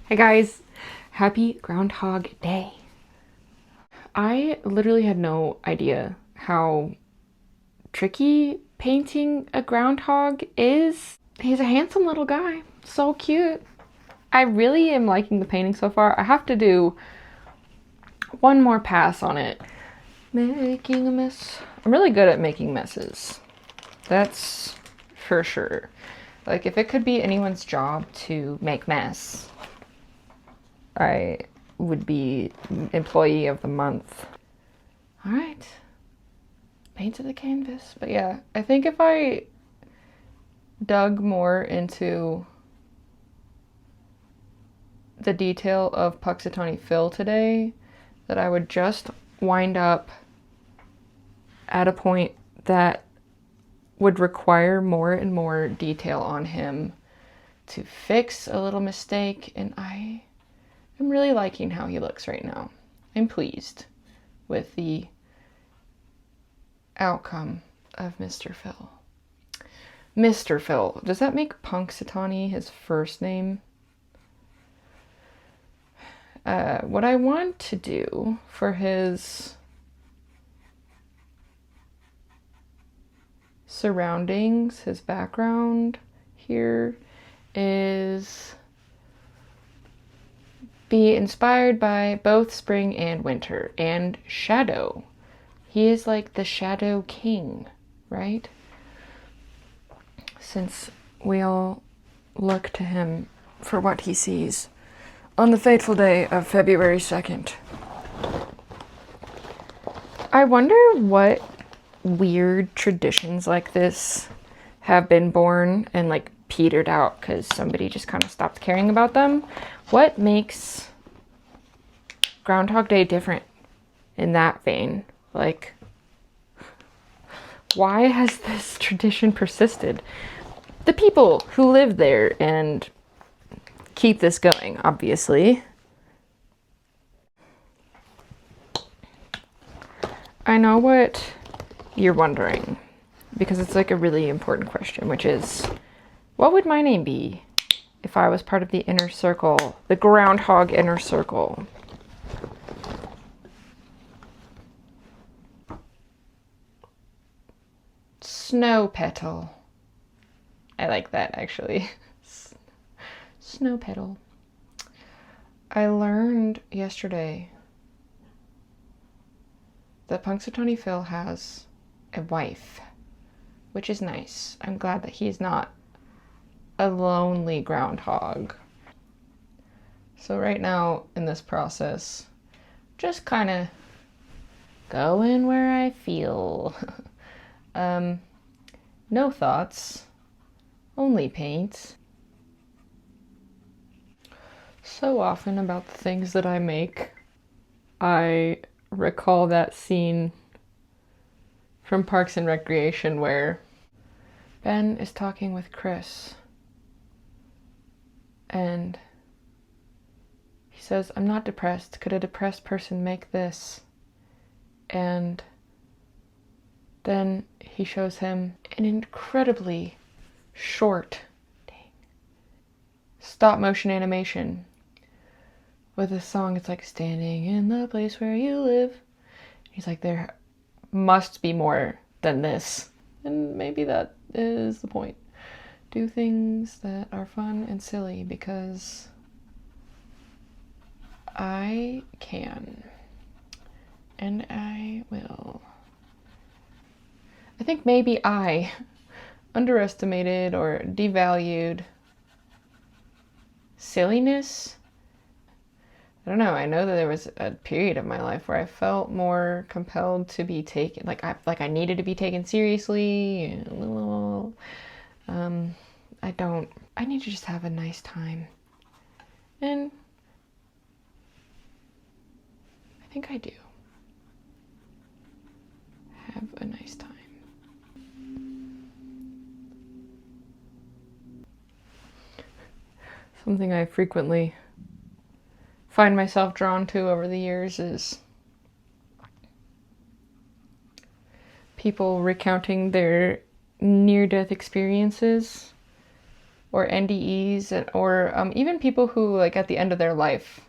Hey guys, happy Groundhog Day. I literally had no idea how tricky painting a groundhog is. He's a handsome little guy, so cute. I really am liking the painting so far. I have to do one more pass on it. Making a mess. I'm really good at making messes. That's for sure. Like, if it could be anyone's job to make mess, I would be employee of the month. All right, paint to the canvas. But yeah, I think if I dug more into the detail of Punxsutawney Phil today, that I would just wind up at a point that would require more and more detail on him to fix a little mistake, and I'm really liking how he looks right now. I'm pleased with the outcome of Mr. Phil. Mr. Phil. Does that make Punxsutawney his first name? What I want to do for his surroundings, his background here, is be inspired by both spring and winter and shadow. He is like the Shadow King, right? Since we all look to him for what he sees on the fateful day of February 2nd. I wonder what weird traditions like this have been born and like petered out because somebody just kind of stopped caring about them. What makes Groundhog Day different in that vein? Like, why has this tradition persisted? The people who live there and keep this going, obviously. I know what you're wondering, because it's like a really important question, which is, what would my name be if I was part of the inner circle, the Groundhog inner circle? Snow Petal. I like that, actually. Snow Petal. I learned yesterday that Punxsutawney Phil has a wife, which is nice. I'm glad that he's not a lonely groundhog. So right now in this process, just kind of going where I feel. No thoughts, only paint. So often about the things that I make, I recall that scene from Parks and Recreation where Ben is talking with Chris and he says, "I'm not depressed. Could a depressed person make this?" And then he shows him an incredibly short stop motion animation with a song. It's like, "Standing in the place where you live." He's like, there must be more than this. And maybe that is the point. Do things that are fun and silly because I can. And I will. I think maybe I underestimated or devalued silliness. I don't know. I know that there was a period of my life where I felt more compelled to be taken, like I needed to be taken seriously. I need to just have a nice time. And I think I do have a nice time. Something I frequently find myself drawn to over the years is people recounting their near-death experiences or NDEs, or even people who, like, at the end of their life,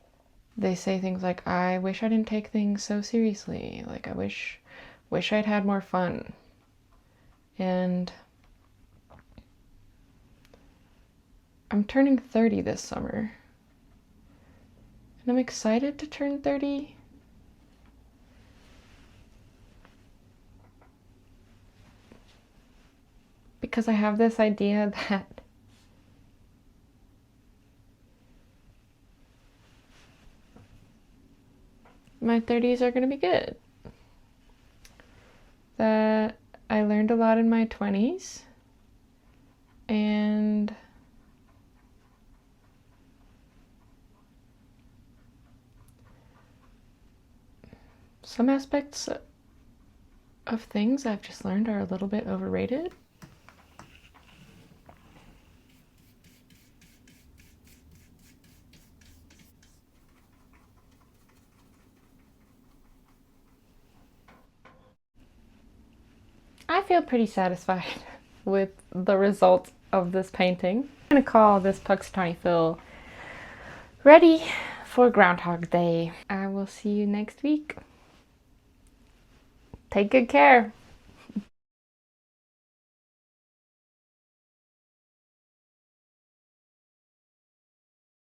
they say things like, I wish I didn't take things so seriously. Like, I wish I'd had more fun. And I'm turning 30 this summer. And I'm excited to turn 30. Because I have this idea that my 30s are going to be good. That I learned a lot in my 20s. And some aspects of things I've just learned are a little bit overrated. I feel pretty satisfied with the result of this painting. I'm gonna call this Punxsutawney Phil ready for Groundhog Day. I will see you next week. Take good care.